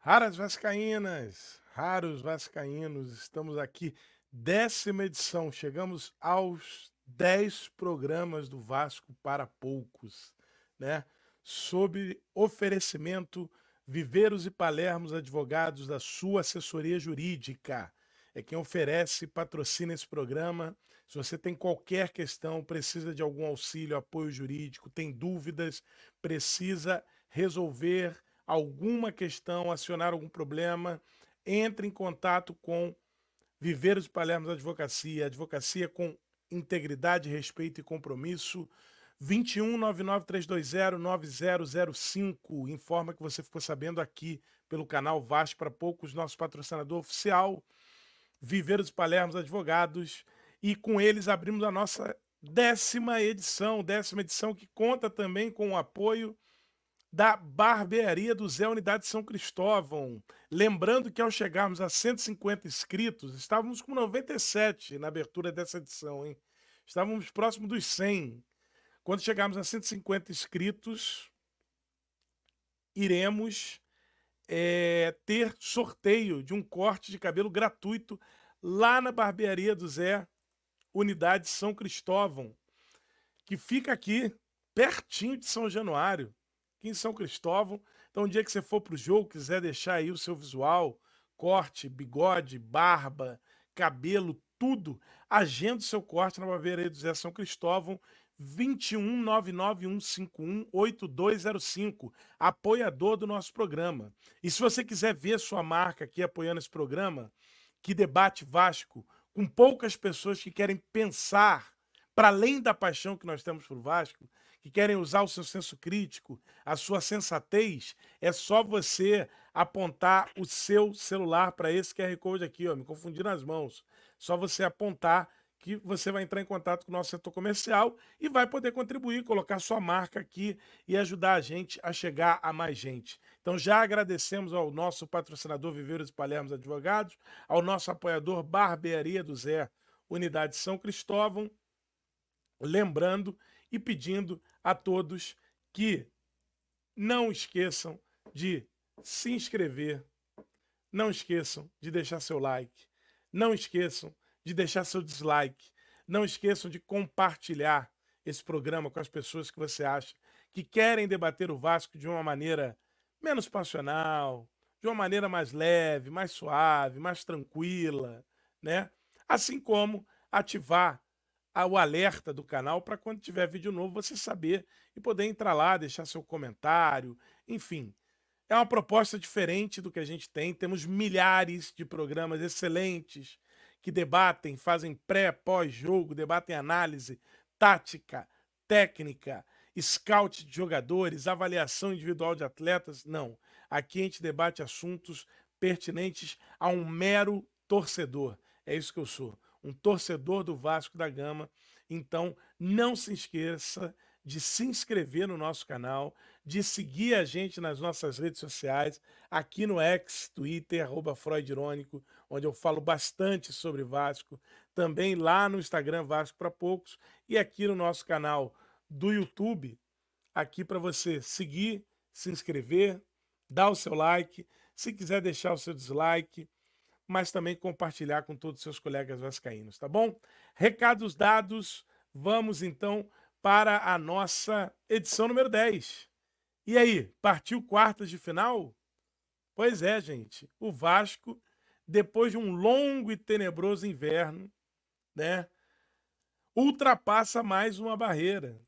Raras Vascaínas, raros Vascaínos, estamos aqui, 10ª edição, chegamos aos 10 programas do Vasco para poucos, né? Sob oferecimento Viveiros e Palermos Advogados da sua assessoria jurídica. É quem oferece e patrocina esse programa. Se você tem qualquer questão, precisa de algum auxílio, apoio jurídico, tem dúvidas, precisa resolver alguma questão, acionar algum problema, entre em contato com Viveiros e Palermos Advocacia, advocacia com integridade, respeito e compromisso. 21 99320 9005. Informa que você ficou sabendo aqui pelo canal Vasco para Poucos, nosso patrocinador oficial, Viveiros e Palermos Advogados, e com eles abrimos a nossa 10ª edição que conta também com o apoio da Barbearia do Zé Unidade São Cristóvão. Lembrando que ao chegarmos a 150 inscritos, estávamos com 97 na abertura dessa edição, hein? Estávamos próximo dos 100. Quando chegarmos a 150 inscritos, iremos ter sorteio de um corte de cabelo gratuito lá na Barbearia do Zé Unidade São Cristóvão, que fica aqui pertinho de São Januário, aqui em São Cristóvão. Então, um dia que você for para o jogo, quiser deixar aí o seu visual, corte, bigode, barba, cabelo, tudo, agenda o seu corte na Barbearia do Zé São Cristóvão, 21 99151 8205, apoiador do nosso programa. E se você quiser ver sua marca aqui apoiando esse programa, que debate Vasco, com poucas pessoas que querem pensar para além da paixão que nós temos por Vasco, que querem usar o seu senso crítico, a sua sensatez, é só você apontar o seu celular para esse QR Code aqui, ó, me confundi nas mãos. Só você apontar que você vai entrar em contato com o nosso setor comercial e vai poder contribuir, colocar sua marca aqui e ajudar a gente a chegar a mais gente. Então já agradecemos ao nosso patrocinador Viveiros e Palermos Advogados, ao nosso apoiador Barbearia do Zé, Unidade São Cristóvão, lembrando e pedindo a todos que não esqueçam de se inscrever, não esqueçam de deixar seu like, não esqueçam de deixar seu dislike, não esqueçam de compartilhar esse programa com as pessoas que você acha que querem debater o Vasco de uma maneira menos passional, de uma maneira mais leve, mais suave, mais tranquila, né? Assim como ativar o alerta do canal para quando tiver vídeo novo você saber e poder entrar lá, deixar seu comentário, enfim. É uma proposta diferente do que a gente tem. Temos milhares de programas excelentes que debatem, fazem pré, pós-jogo, debatem análise, tática, técnica, scout de jogadores, avaliação individual de atletas. Não. Aqui a gente debate assuntos pertinentes a um mero torcedor. É isso que eu sou, um torcedor do Vasco da Gama. Então, não se esqueça de se inscrever no nosso canal, de seguir a gente nas nossas redes sociais, aqui no X, Twitter, @FreudIrônico, onde eu falo bastante sobre Vasco, também lá no Instagram, Vasco para Poucos, e aqui no nosso canal do YouTube, aqui para você seguir, se inscrever, dar o seu like, se quiser deixar o seu dislike, mas também compartilhar com todos os seus colegas vascaínos, tá bom? Recados dados, vamos então para a nossa edição número 10. E aí, partiu quartas de final? Pois é, gente. O Vasco, depois de um longo e tenebroso inverno, né, ultrapassa mais uma barreira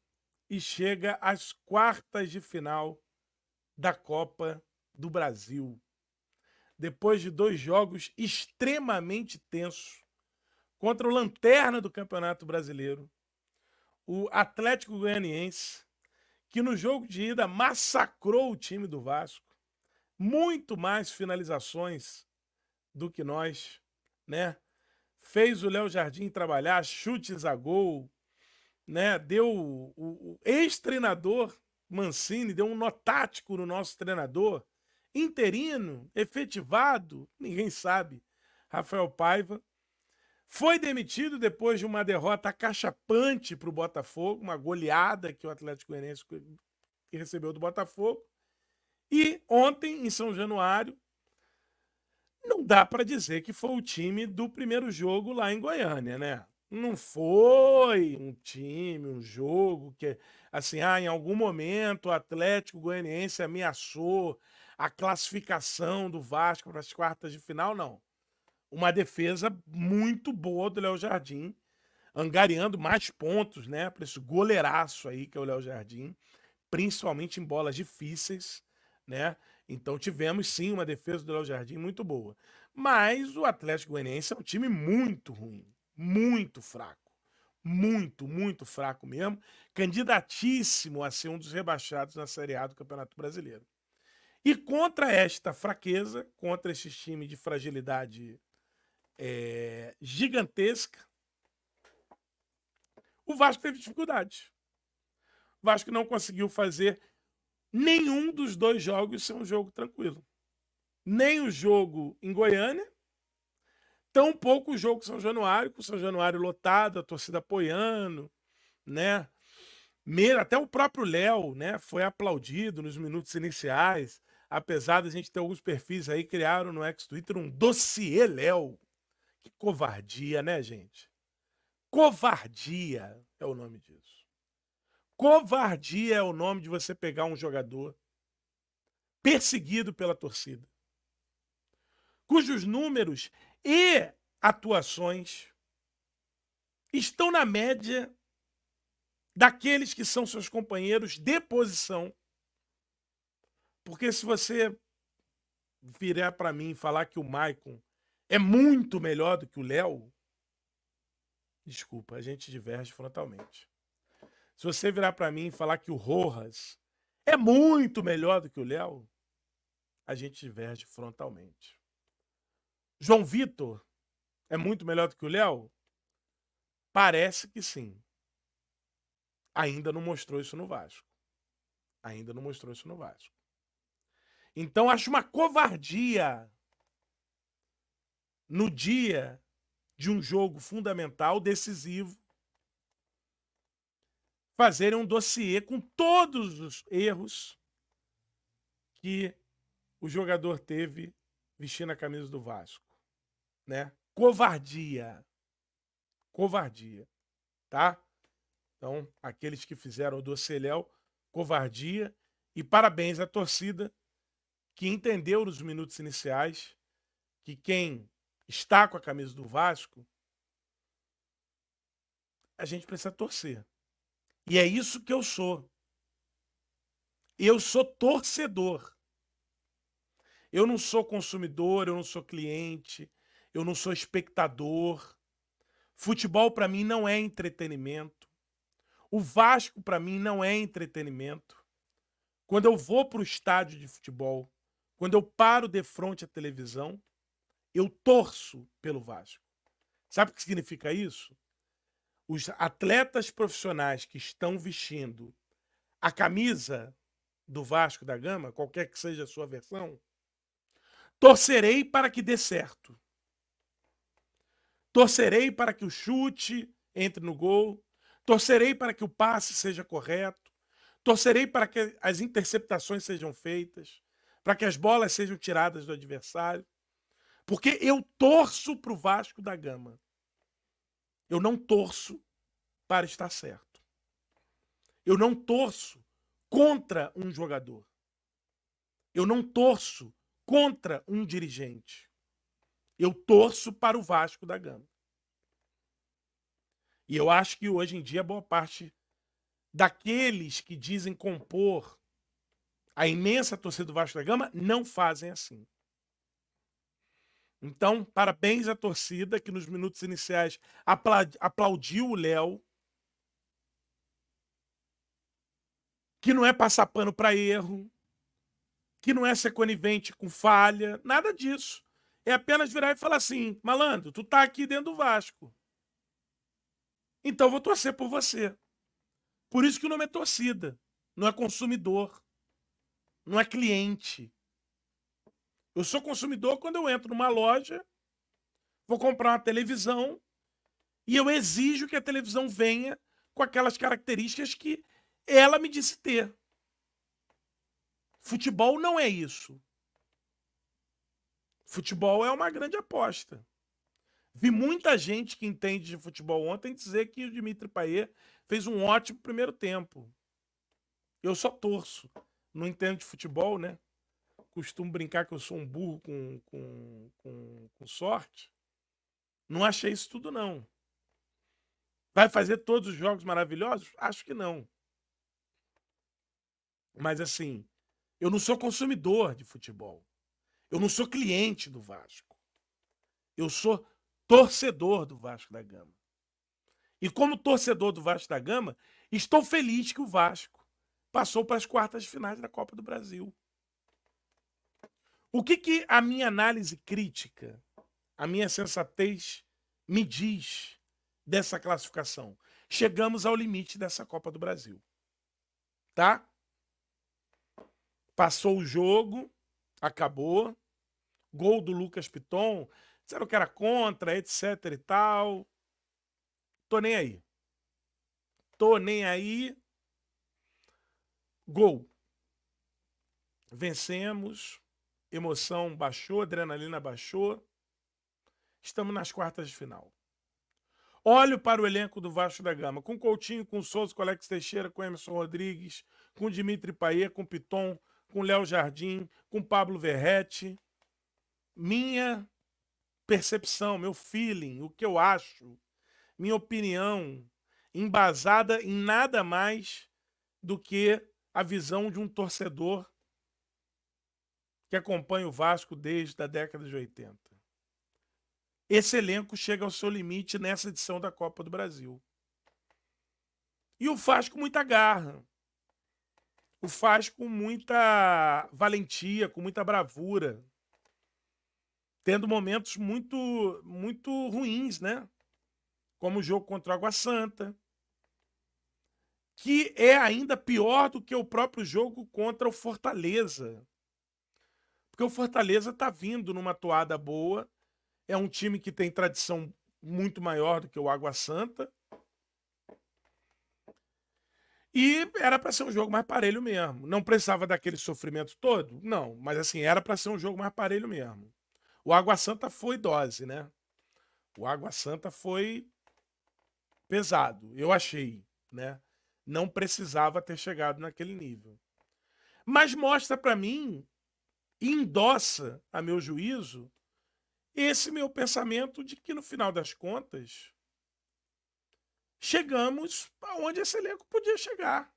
e chega às quartas de final da Copa do Brasil. Depois de 2 jogos extremamente tensos contra o lanterna do Campeonato Brasileiro, o Atlético Goianiense, que no jogo de ida massacrou o time do Vasco, muito mais finalizações do que nós, né? Fez o Léo Jardim trabalhar, chutes a gol, né? Deu o ex-treinador Mancini, deu um nó tático no nosso treinador, interino, efetivado, ninguém sabe, Rafael Paiva. Foi demitido depois de uma derrota acachapante para o Botafogo, uma goleada que o Atlético Goianiense recebeu do Botafogo. E ontem, em São Januário, dá para dizer que foi o time do primeiro jogo lá em Goiânia, né? Não foi um time, um jogo que, assim, em algum momento o Atlético Goianiense ameaçou a classificação do Vasco para as quartas de final, não. Uma defesa muito boa do Léo Jardim, angariando mais pontos, né, para esse goleiraço aí que é o Léo Jardim, principalmente em bolas difíceis, né? Então tivemos sim uma defesa do Léo Jardim muito boa. Mas o Atlético Goianiense é um time muito ruim, muito fraco. Muito, muito fraco mesmo. Candidatíssimo a ser um dos rebaixados na Série A do Campeonato Brasileiro. E contra esta fraqueza, contra esse time de fragilidade gigantesca, o Vasco teve dificuldades. O Vasco não conseguiu fazer nenhum dos dois jogos ser um jogo tranquilo. Nem o jogo em Goiânia, tampouco o jogo em São Januário, com o São Januário lotado, a torcida apoiando, né? Até o próprio Léo, né, foi aplaudido nos minutos iniciais, apesar de a gente ter alguns perfis aí, criaram no ex-Twitter um dossiê Léo. Que covardia, né, gente? Covardia é o nome disso. Covardia é o nome de você pegar um jogador perseguido pela torcida, cujos números e atuações estão na média daqueles que são seus companheiros de posição. Porque se você virar para mim e falar que o Maicon é muito melhor do que o Léo, desculpa, a gente diverge frontalmente. Se você virar para mim e falar que o Rojas é muito melhor do que o Léo, a gente diverge frontalmente. João Vitor é muito melhor do que o Léo? Parece que sim. Ainda não mostrou isso no Vasco. Ainda não mostrou isso no Vasco. Então acho uma covardia no dia de um jogo fundamental, decisivo, fazerem um dossiê com todos os erros que o jogador teve vestindo a camisa do Vasco, né? Covardia. Covardia, tá? Então, aqueles que fizeram o dossiê Léo, covardia, e parabéns à torcida que entendeu nos minutos iniciais que quem está com a camisa do Vasco, a gente precisa torcer. E é isso que eu sou. Eu sou torcedor. Eu não sou consumidor, eu não sou cliente, eu não sou espectador. Futebol para mim não é entretenimento. O Vasco para mim não é entretenimento. Quando eu vou para o estádio de futebol, quando eu paro de frente à televisão, eu torço pelo Vasco. Sabe o que significa isso? Os atletas profissionais que estão vestindo a camisa do Vasco da Gama, qualquer que seja a sua versão, torcerei para que dê certo. Torcerei para que o chute entre no gol. Torcerei para que o passe seja correto. Torcerei para que as interceptações sejam feitas. Para que as bolas sejam tiradas do adversário. Porque eu torço para o Vasco da Gama. Eu não torço para estar certo. Eu não torço contra um jogador. Eu não torço contra um dirigente. Eu torço para o Vasco da Gama. E eu acho que hoje em dia boa parte daqueles que dizem compor a imensa torcida do Vasco da Gama não fazem assim. Então, parabéns à torcida que nos minutos iniciais aplaudiu o Léo, que não é passar pano para erro, que não é ser conivente com falha, nada disso. É apenas virar e falar assim, malandro, tu tá aqui dentro do Vasco. Então vou torcer por você. Por isso que o nome é torcida, não é consumidor, não é cliente. Eu sou consumidor quando eu entro numa loja, vou comprar uma televisão e eu exijo que a televisão venha com aquelas características que ela me disse ter. Futebol não é isso. Futebol é uma grande aposta. Vi muita gente que entende de futebol ontem dizer que o Dimitri Payet fez um ótimo primeiro tempo. Eu só torço. Não entendo de futebol, né? Costumo brincar que eu sou um burro com sorte. Não achei isso tudo, não. Vai fazer todos os jogos maravilhosos? Acho que não. Mas assim, eu não sou consumidor de futebol. Eu não sou cliente do Vasco. Eu sou torcedor do Vasco da Gama. E como torcedor do Vasco da Gama, estou feliz que o Vasco passou para as quartas de finais da Copa do Brasil. O que a minha análise crítica, a minha sensatez me diz dessa classificação? Chegamos ao limite dessa Copa do Brasil. Tá? Passou o jogo, acabou. Gol do Lucas Piton, disseram que era contra, etc e tal. Tô nem aí. Tô nem aí. Gol. Vencemos. Emoção baixou, adrenalina baixou. Estamos nas quartas de final. Olho para o elenco do Vasco da Gama, com Coutinho, com Souza, com Alex Teixeira, com Emerson Rodrigues, com Dimitri Payet, com Piton, com Léo Jardim, com Pablo Verrete. Minha percepção, meu feeling, o que eu acho, minha opinião, embasada em nada mais do que a visão de um torcedor que acompanha o Vasco desde a década de 80. Esse elenco chega ao seu limite nessa edição da Copa do Brasil. E o faz com muita garra. O faz com muita valentia, com muita bravura. Tendo momentos muito ruins, né? Como o jogo contra o Água Santa, que é ainda pior do que o próprio jogo contra o Fortaleza. Porque o Fortaleza está vindo numa toada boa, é um time que tem tradição muito maior do que o Água Santa, e era para ser um jogo mais parelho mesmo. Não precisava daquele sofrimento todo? Não, mas assim, era para ser um jogo mais parelho mesmo. O Água Santa foi dose, né? O Água Santa foi pesado, eu achei, né? Não precisava ter chegado naquele nível. Mas mostra para mim, e endossa a meu juízo, esse meu pensamento de que no final das contas chegamos aonde esse elenco podia chegar.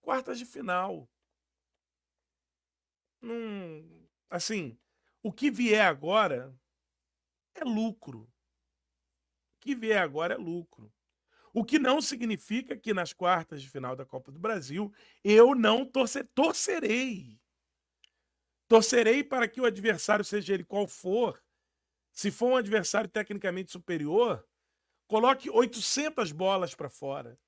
Quartas de final. Assim, o que vier agora é lucro. O que vier agora é lucro. O que não significa que nas quartas de final da Copa do Brasil eu não torcerei. Torcerei para que o adversário, seja ele qual for, se for um adversário tecnicamente superior, coloque 800 bolas para fora,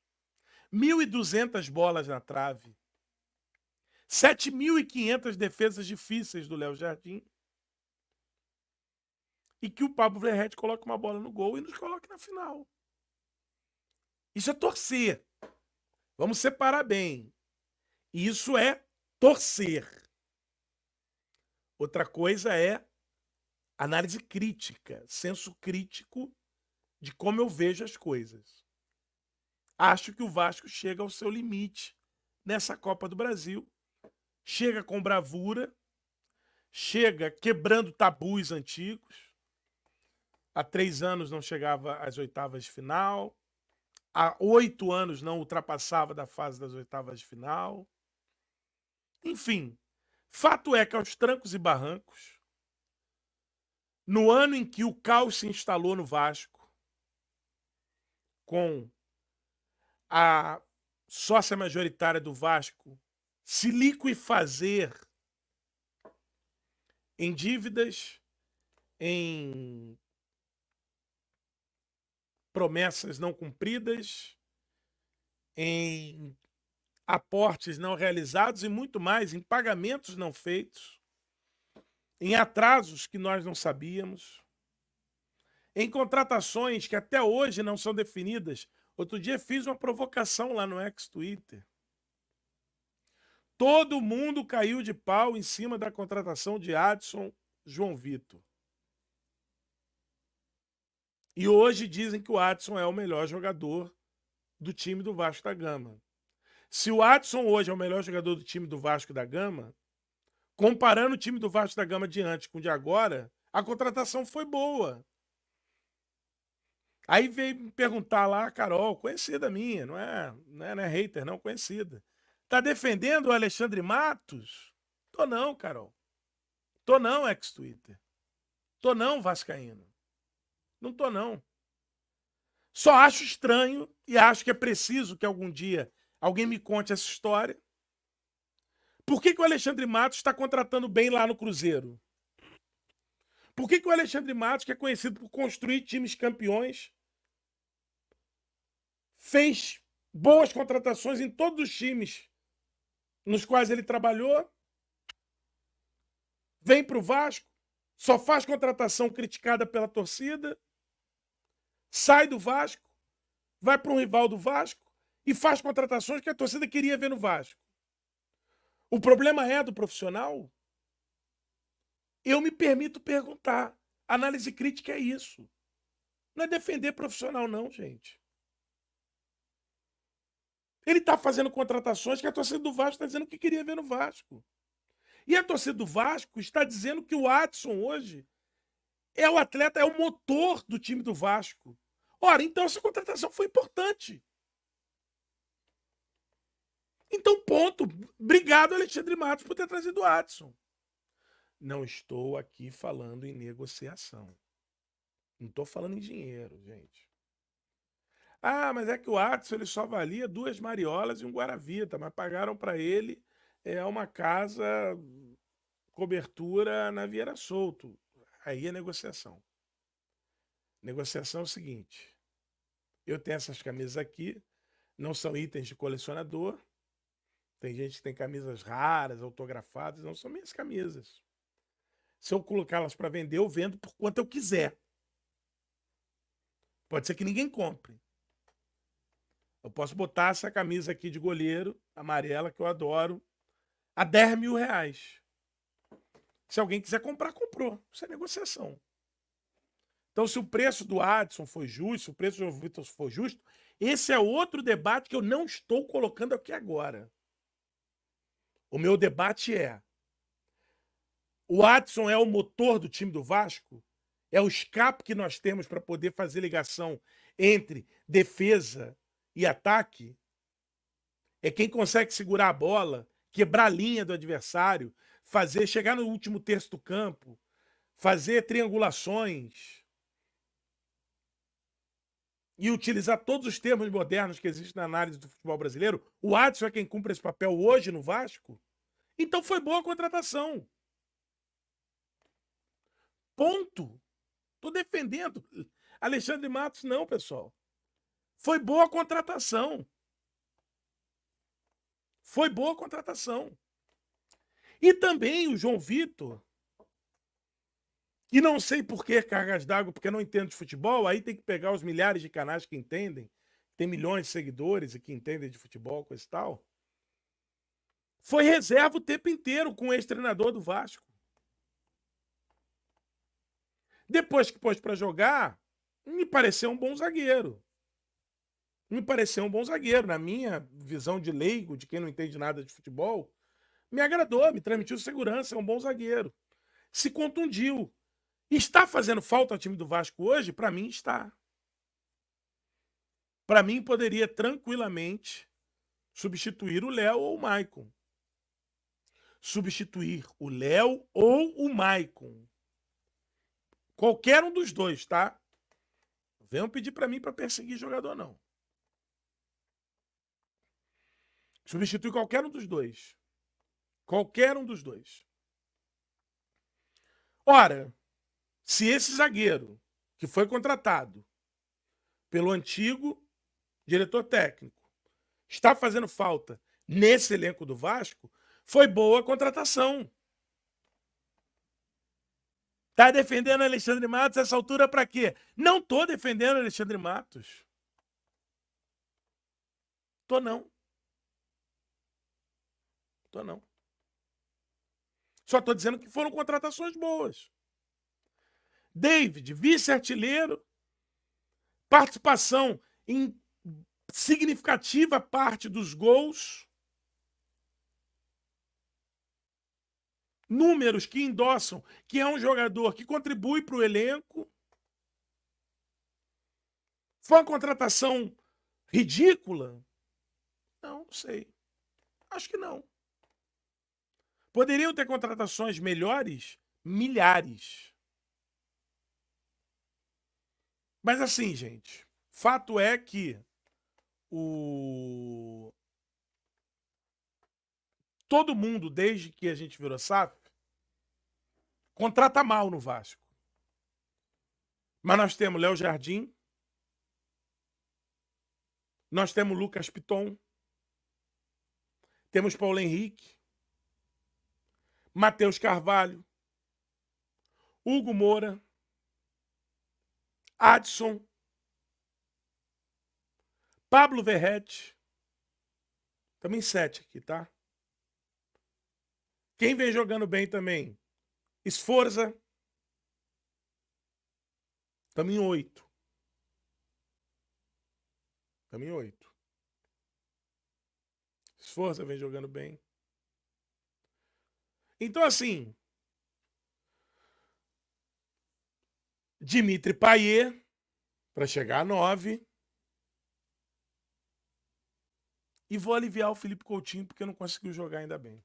1.200 bolas na trave, 7.500 defesas difíceis do Léo Jardim, e que o Pablo Verrete coloque uma bola no gol e nos coloque na final. Isso é torcer. Vamos separar bem. Isso é torcer. Outra coisa é análise crítica, senso crítico de como eu vejo as coisas. Acho que o Vasco chega ao seu limite nessa Copa do Brasil. Chega com bravura, chega quebrando tabus antigos. Há 3 anos não chegava às oitavas de final. Há 8 anos não ultrapassava da fase das oitavas de final. Enfim, fato é que aos trancos e barrancos, no ano em que o caos se instalou no Vasco, com a sócia majoritária do Vasco se liquefazer em dívidas, em promessas não cumpridas, em aportes não realizados e muito mais, em pagamentos não feitos, em atrasos que nós não sabíamos, em contratações que até hoje não são definidas. Outro dia fiz uma provocação lá no ex-Twitter. Todo mundo caiu de pau em cima da contratação de Adson João Vitor. E hoje dizem que o Adson é o melhor jogador do time do Vasco da Gama. Se o Adson hoje é o melhor jogador do time do Vasco da Gama, comparando o time do Vasco da Gama de antes com o de agora, a contratação foi boa. Aí veio me perguntar lá a Carol, conhecida minha, não é hater, não, conhecida. Tá defendendo o Alexandre Matos? Tô não, Carol. Tô não, ex-Twitter. Tô não, vascaíno. Não tô não. Só acho estranho e acho que é preciso que algum dia alguém me conte essa história. Por que o Alexandre Matos está contratando bem lá no Cruzeiro? Por que o Alexandre Matos, que é conhecido por construir times campeões, fez boas contratações em todos os times nos quais ele trabalhou, vem para o Vasco, só faz contratação criticada pela torcida, sai do Vasco, vai para um rival do Vasco e faz contratações que a torcida queria ver no Vasco. O problema é do profissional? Eu me permito perguntar. Análise crítica é isso. Não é defender profissional, não, gente. Ele está fazendo contratações que a torcida do Vasco está dizendo que queria ver no Vasco. E a torcida do Vasco está dizendo que o Adson hoje é o atleta, é o motor do time do Vasco. Ora, então essa contratação foi importante. Então, ponto. Obrigado, Alexandre Matos, por ter trazido o Adson. Não estou aqui falando em negociação. Não estou falando em dinheiro, gente. Ah, mas é que o Adson ele só valia 2 mariolas e um Guaravita, mas pagaram para ele uma casa, cobertura na Vieira Solto. Aí é negociação. Negociação é o seguinte: eu tenho essas camisas aqui, não são itens de colecionador. Tem gente que tem camisas raras, autografadas, não são minhas camisas. Se eu colocá-las para vender, eu vendo por quanto eu quiser. Pode ser que ninguém compre. Eu posso botar essa camisa aqui de goleiro, amarela, que eu adoro, a 10 mil reais. Se alguém quiser comprar, comprou. Isso é negociação. Então, se o preço do Adson foi justo, se o preço do Vitor foi justo, esse é outro debate que eu não estou colocando aqui agora. O meu debate é: o Adson é o motor do time do Vasco? É o escape que nós temos para poder fazer ligação entre defesa e ataque? É quem consegue segurar a bola, quebrar a linha do adversário, chegar no último terço do campo, fazer triangulações e utilizar todos os termos modernos que existem na análise do futebol brasileiro. O Adson é quem cumpre esse papel hoje no Vasco? Então foi boa a contratação. Ponto. Estou defendendo. Alexandre Matos não, pessoal. Foi boa a contratação. Foi boa a contratação. E também o João Vitor, que não sei por que cargas d'água, porque não entendo de futebol, aí tem que pegar os milhares de canais que entendem, tem milhões de seguidores e que entendem de futebol, coisa e tal. Foi reserva o tempo inteiro com o ex-treinador do Vasco. Depois que pôs para jogar, me pareceu um bom zagueiro. Me pareceu um bom zagueiro. Na minha visão de leigo, de quem não entende nada de futebol, me agradou, me transmitiu segurança, é um bom zagueiro. Se contundiu. Está fazendo falta ao time do Vasco hoje? Para mim, está. Para mim, poderia tranquilamente substituir o Léo ou o Maicon. Substituir o Léo ou o Maicon. Qualquer um dos dois, tá? Não venham pedir para mim para perseguir jogador, não. Substitui qualquer um dos dois. Qualquer um dos dois. Ora, se esse zagueiro que foi contratado pelo antigo diretor técnico está fazendo falta nesse elenco do Vasco, foi boa a contratação. Tá defendendo Alexandre Matos essa altura para quê? Não tô defendendo Alexandre Matos. Tô não. Tô não. Só tô dizendo que foram contratações boas. David, vice-artilheiro, participação em significativa parte dos gols, números que endossam que é um jogador que contribui para o elenco. Foi uma contratação ridícula? Não sei. Acho que não. Poderiam ter contratações melhores? Milhares. Mas assim, gente, fato é que todo mundo, desde que a gente virou SAF, contrata mal no Vasco. Mas nós temos Léo Jardim, nós temos Lucas Piton, temos Paulo Henrique, Matheus Carvalho, Hugo Moura, Adson, Pablo Verrete, também 7 aqui, tá? Quem vem jogando bem também? Esforza, também 8. Também 8. Esforza vem jogando bem. Então, assim, Dimitri Payet, para chegar a 9. E vou aliviar o Felipe Coutinho, porque não conseguiu jogar ainda bem.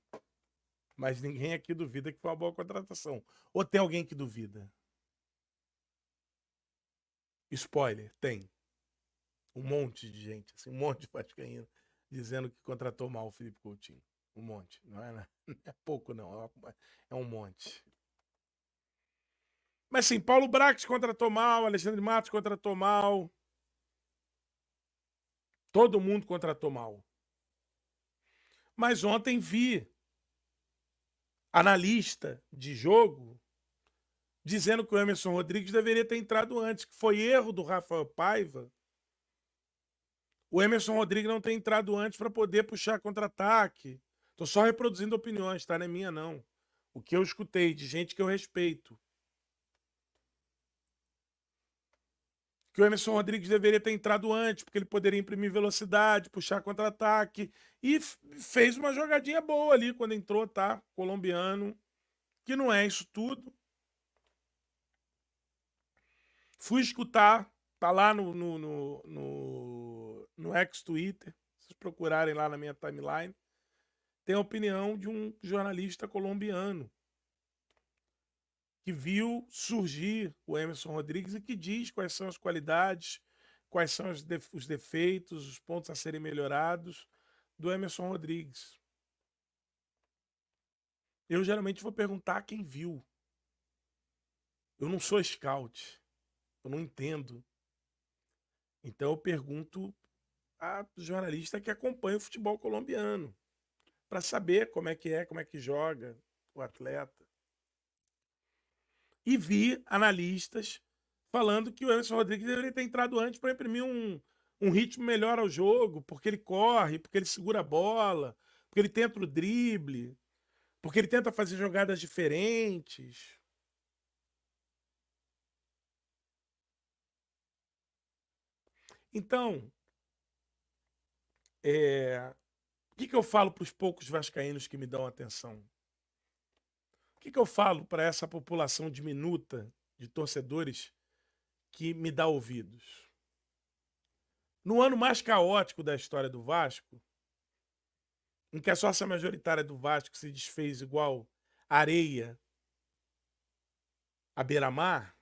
Mas ninguém aqui duvida que foi uma boa contratação. Ou tem alguém que duvida? Spoiler, tem. Um monte de gente, assim, um monte de vascaíno dizendo que contratou mal o Felipe Coutinho. Um monte. Não é pouco, não. É um monte. Mas sim, Paulo Brax contratou mal, Alexandre Matos contratou mal. Todo mundo contratou mal. Mas ontem vi analista de jogo dizendo que o Emerson Rodrigues deveria ter entrado antes, que foi erro do Rafael Paiva o Emerson Rodrigues não ter entrado antes para poder puxar contra-ataque. Tô só reproduzindo opiniões, tá? Não é minha, não. O que eu escutei de gente que eu respeito. Que o Emerson Rodrigues deveria ter entrado antes, porque ele poderia imprimir velocidade, puxar contra-ataque. E fez uma jogadinha boa ali quando entrou, tá? Colombiano. Que não é isso tudo. Fui escutar, tá lá no ex-Twitter. Se vocês procurarem lá na minha timeline. Tem a opinião de um jornalista colombiano que viu surgir o Emerson Rodrigues e que diz quais são as qualidades, quais são os defeitos, os pontos a serem melhorados do Emerson Rodrigues. Eu geralmente vou perguntar a quem viu. Eu não sou scout, eu não entendo. Então eu pergunto a jornalista que acompanha o futebol colombiano para saber como é, como é que joga o atleta. E vi analistas falando que o Emerson Rodrigues deveria ter entrado antes para imprimir um ritmo melhor ao jogo, porque ele corre, porque ele segura a bola, porque ele tenta o drible, porque ele tenta fazer jogadas diferentes. Então, o que eu falo para os poucos vascaínos que me dão atenção? O que eu falo para essa população diminuta de torcedores que me dá ouvidos? No ano mais caótico da história do Vasco, em que a sócia majoritária do Vasco se desfez igual areia à beira-mar,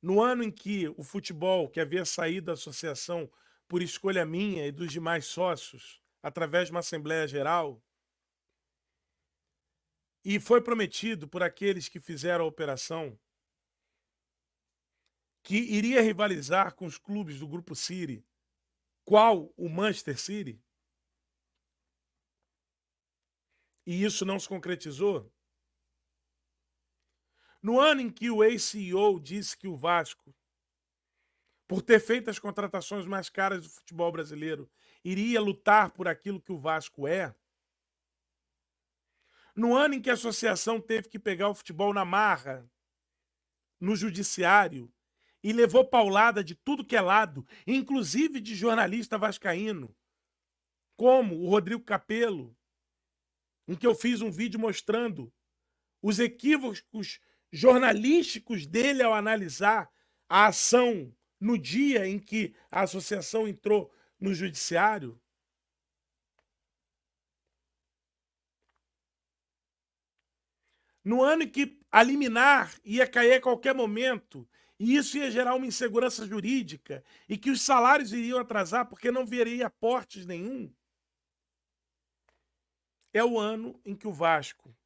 no ano em que o futebol, que havia saído da associação por escolha minha e dos demais sócios, através de uma Assembleia Geral, e foi prometido por aqueles que fizeram a operação que iria rivalizar com os clubes do Grupo City, qual o Manchester City, e isso não se concretizou. No ano em que o ex-CEO disse que o Vasco, por ter feito as contratações mais caras do futebol brasileiro, iria lutar por aquilo que o Vasco é, no ano em que a associação teve que pegar o futebol na marra no judiciário e levou paulada de tudo que é lado, inclusive de jornalista vascaíno, como o Rodrigo Capello, em que eu fiz um vídeo mostrando os equívocos jornalísticos dele ao analisar a ação no dia em que a associação entrou no judiciário. No ano em que a liminar ia cair a qualquer momento, e isso ia gerar uma insegurança jurídica, e que os salários iriam atrasar porque não viria aportes nenhum, é o ano em que o Vasco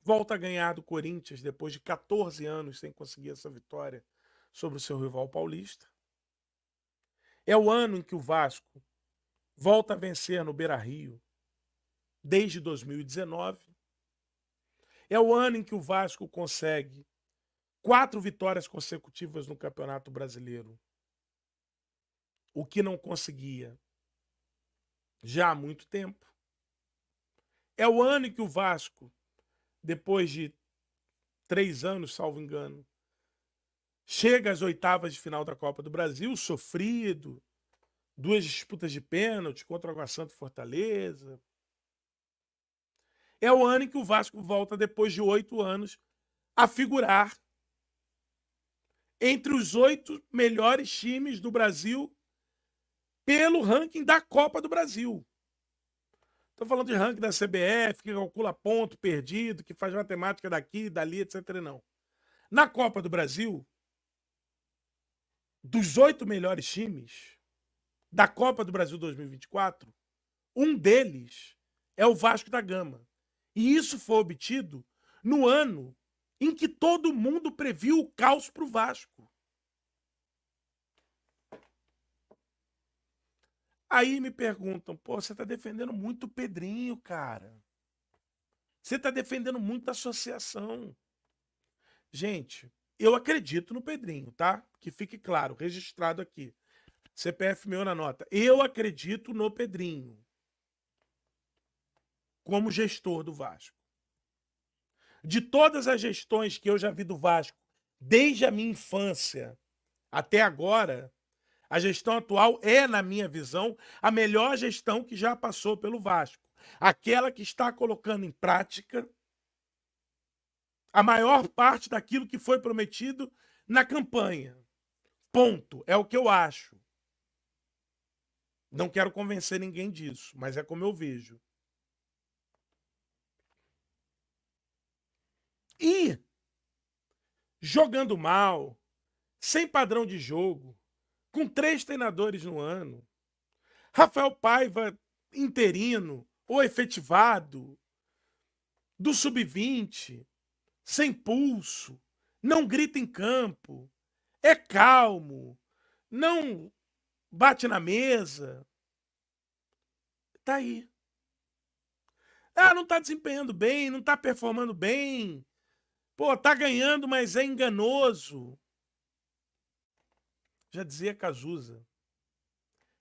volta a ganhar do Corinthians depois de 14 anos sem conseguir essa vitória sobre o seu rival paulista. É o ano em que o Vasco volta a vencer no Beira-Rio desde 2019. É o ano em que o Vasco consegue 4 vitórias consecutivas no Campeonato Brasileiro, o que não conseguia já há muito tempo. É o ano em que o Vasco, depois de 3 anos, salvo engano, chega às oitavas de final da Copa do Brasil, sofrido, 2 disputas de pênalti contra o Água Santa e Fortaleza. É o ano em que o Vasco volta, depois de 8 anos, a figurar entre os 8 melhores times do Brasil pelo ranking da Copa do Brasil. Estou falando de ranking da CBF, que calcula ponto perdido, que faz matemática daqui, dali, etc. Não. Na Copa do Brasil, dos 8 melhores times da Copa do Brasil 2024, um deles é o Vasco da Gama. E isso foi obtido no ano em que todo mundo previu o caos para o Vasco. Aí me perguntam, pô, você está defendendo muito o Pedrinho, cara. Você está defendendo muito a associação. Gente, eu acredito no Pedrinho, tá? Que fique claro, registrado aqui. CPF meu na nota. Eu acredito no Pedrinho como gestor do Vasco. De todas as gestões que eu já vi do Vasco, desde a minha infância até agora, a gestão atual é, na minha visão, a melhor gestão que já passou pelo Vasco. Aquela que está colocando em prática a maior parte daquilo que foi prometido na campanha. Ponto. É o que eu acho. Não quero convencer ninguém disso, mas é como eu vejo. E jogando mal, sem padrão de jogo, com 3 treinadores no ano, Rafael Paiva interino ou efetivado, do sub-20, sem pulso, não grita em campo, é calmo, não bate na mesa. Tá aí. Ah, não tá desempenhando bem, não tá performando bem. Pô, tá ganhando, mas é enganoso. Já dizia Cazuza.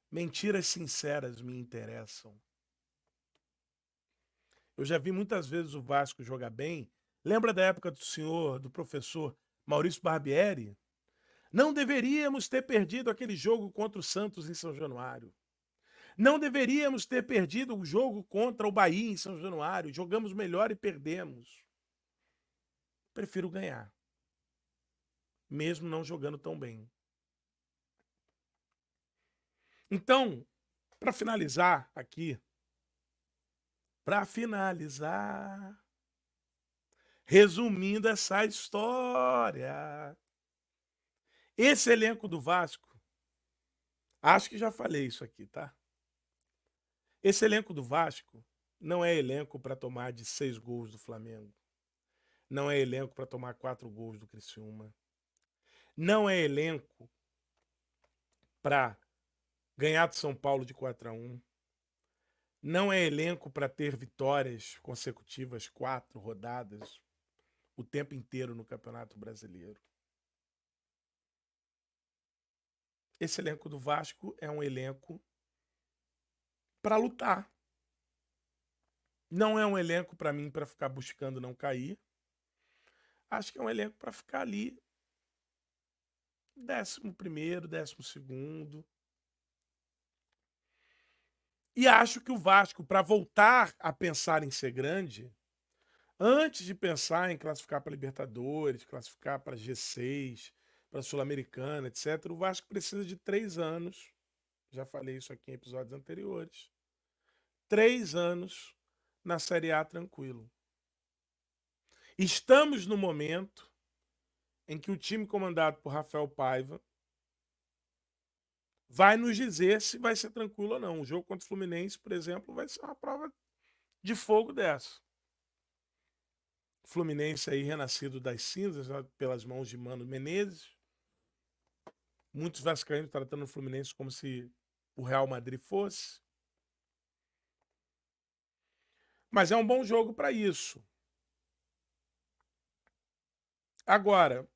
Mentiras sinceras me interessam. Eu já vi muitas vezes o Vasco jogar bem. Lembra da época do professor Maurício Barbieri? Não deveríamos ter perdido aquele jogo contra o Santos em São Januário. Não deveríamos ter perdido o jogo contra o Bahia em São Januário. Jogamos melhor e perdemos. Prefiro ganhar, mesmo não jogando tão bem. Então, para finalizar aqui, resumindo essa história, esse elenco do Vasco, acho que já falei isso aqui, tá? Esse elenco do Vasco não é elenco para tomar de 6 gols do Flamengo. Não é elenco para tomar 4 gols do Criciúma. Não é elenco para ganhar do São Paulo de 4-1. Não é elenco para ter vitórias consecutivas, 4 rodadas, o tempo inteiro no Campeonato Brasileiro. Esse elenco do Vasco é um elenco para lutar. Não é um elenco para mim para ficar buscando não cair. Acho que é um elenco para ficar ali 11º, 12º. E acho que o Vasco, para voltar a pensar em ser grande, antes de pensar em classificar para Libertadores, classificar para G6, para Sul-Americana, etc., o Vasco precisa de 3 anos. Já falei isso aqui em episódios anteriores. 3 anos na Série A tranquilo. Estamos no momento em que o time comandado por Rafael Paiva vai nos dizer se vai ser tranquilo ou não. O jogo contra o Fluminense, por exemplo, vai ser uma prova de fogo dessa. O Fluminense aí renascido das cinzas, pelas mãos de Mano Menezes. Muitos vascaínos tratando o Fluminense como se o Real Madrid fosse. Mas é um bom jogo para isso. Agora,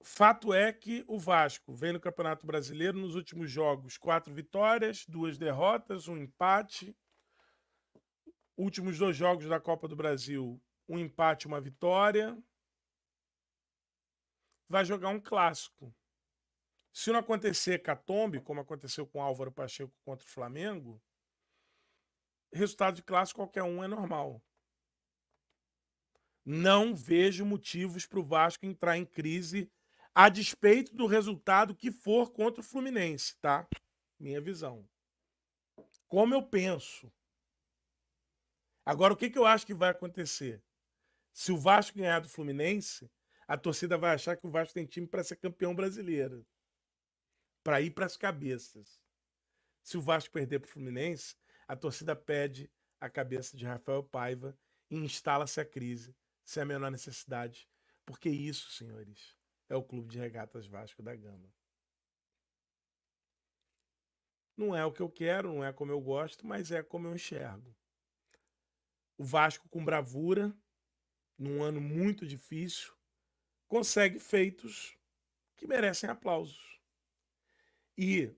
fato é que o Vasco vem no Campeonato Brasileiro nos últimos jogos 4 vitórias, 2 derrotas, 1 empate. Últimos 2 jogos da Copa do Brasil, 1 empate, 1 vitória. Vai jogar um clássico. Se não acontecer hecatombe, como aconteceu com Álvaro Pacheco contra o Flamengo, resultado de clássico qualquer um é normal. Não vejo motivos para o Vasco entrar em crise a despeito do resultado que for contra o Fluminense, tá? Minha visão. Como eu penso. Agora, o que eu acho que vai acontecer? Se o Vasco ganhar do Fluminense, a torcida vai achar que o Vasco tem time para ser campeão brasileiro. Para ir para as cabeças. Se o Vasco perder para o Fluminense, a torcida pede a cabeça de Rafael Paiva e instala-se a crise, sem a menor necessidade. Porque isso, senhores, é o Clube de Regatas Vasco da Gama. Não é o que eu quero, não é como eu gosto, mas é como eu enxergo. O Vasco, com bravura, num ano muito difícil, consegue feitos que merecem aplausos. E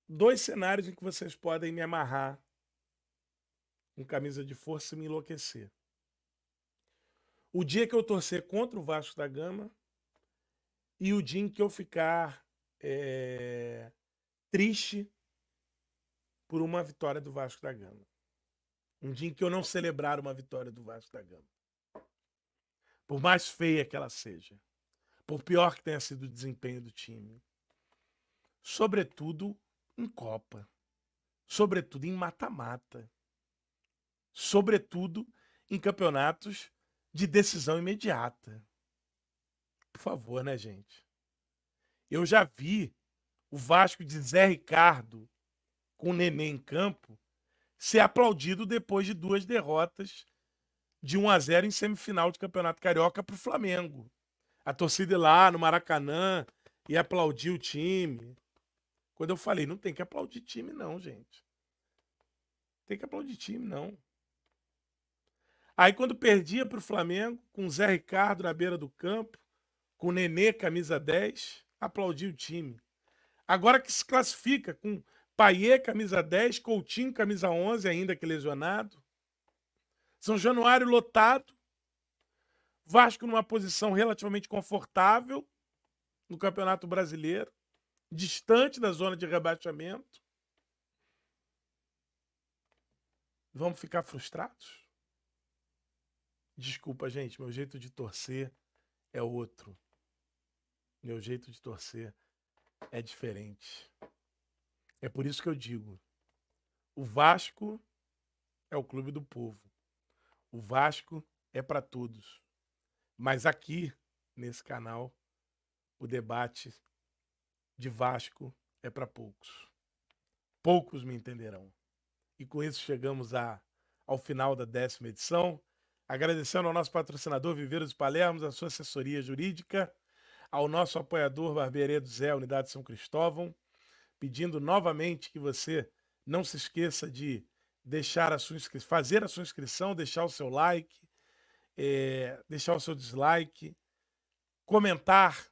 2 cenários em que vocês podem me amarrar com camisa de força e me enlouquecer. O dia que eu torcer contra o Vasco da Gama e o dia em que eu ficar triste por uma vitória do Vasco da Gama. Um dia em que eu não celebrar uma vitória do Vasco da Gama. Por mais feia que ela seja. Por pior que tenha sido o desempenho do time. Sobretudo em Copa. Sobretudo em mata-mata. Sobretudo em campeonatos de decisão imediata. Por favor, né, gente? Eu já vi o Vasco de Zé Ricardo com o Nenê em campo ser aplaudido depois de 2 derrotas de 1-0 em semifinal de Campeonato Carioca para o Flamengo. A torcida lá no Maracanã ia aplaudir o time. Quando eu falei, não tem que aplaudir time não, gente. Tem que aplaudir time não. Aí quando perdia para o Flamengo, com o Zé Ricardo na beira do campo, com o Nenê camisa 10, aplaudia o time. Agora que se classifica com Payet camisa 10, Coutinho camisa 11, ainda que lesionado. São Januário lotado. Vasco numa posição relativamente confortável no Campeonato Brasileiro, distante da zona de rebaixamento. Vamos ficar frustrados? Desculpa, gente, meu jeito de torcer é outro. Meu jeito de torcer é diferente. É por isso que eu digo, o Vasco é o clube do povo. O Vasco é para todos. Mas aqui, nesse canal, o debate de Vasco é para poucos. Poucos me entenderão. E com isso chegamos ao final da 10ª edição. Agradecendo ao nosso patrocinador Viveiros de Palermo, a sua assessoria jurídica, ao nosso apoiador Barbearia do Zé, Unidade São Cristóvão, pedindo novamente que você não se esqueça de deixar a sua fazer a sua inscrição, deixar o seu like, deixar o seu dislike, comentar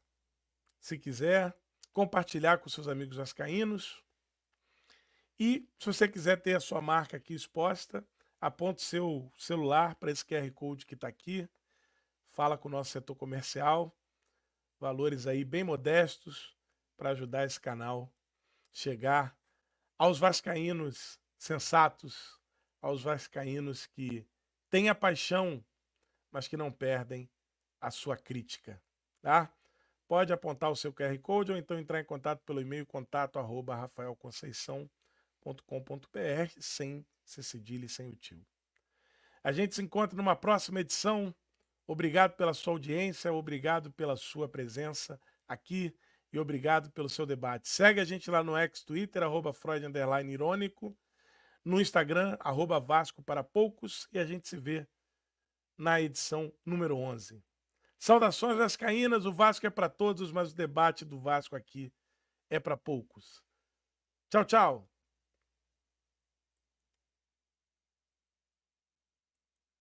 se quiser, compartilhar com seus amigos vascaínos. E se você quiser ter a sua marca aqui exposta, aponte seu celular para esse QR Code que está aqui, fala com o nosso setor comercial, valores aí bem modestos para ajudar esse canal chegar aos vascaínos sensatos, aos vascaínos que têm a paixão, mas que não perdem a sua crítica, tá? Pode apontar o seu QR Code ou então entrar em contato pelo e-mail contato@rafaelconceição.com.br, sem C cedilha e sem o tio. A gente se encontra numa próxima edição. Obrigado pela sua audiência, obrigado pela sua presença aqui e obrigado pelo seu debate. Segue a gente lá no ex-Twitter, @Freud_irônico, no Instagram, @Vasco para Poucos, e a gente se vê na edição número 11. Saudações vascaínas, o Vasco é para todos, mas o debate do Vasco aqui é para poucos. Tchau, tchau.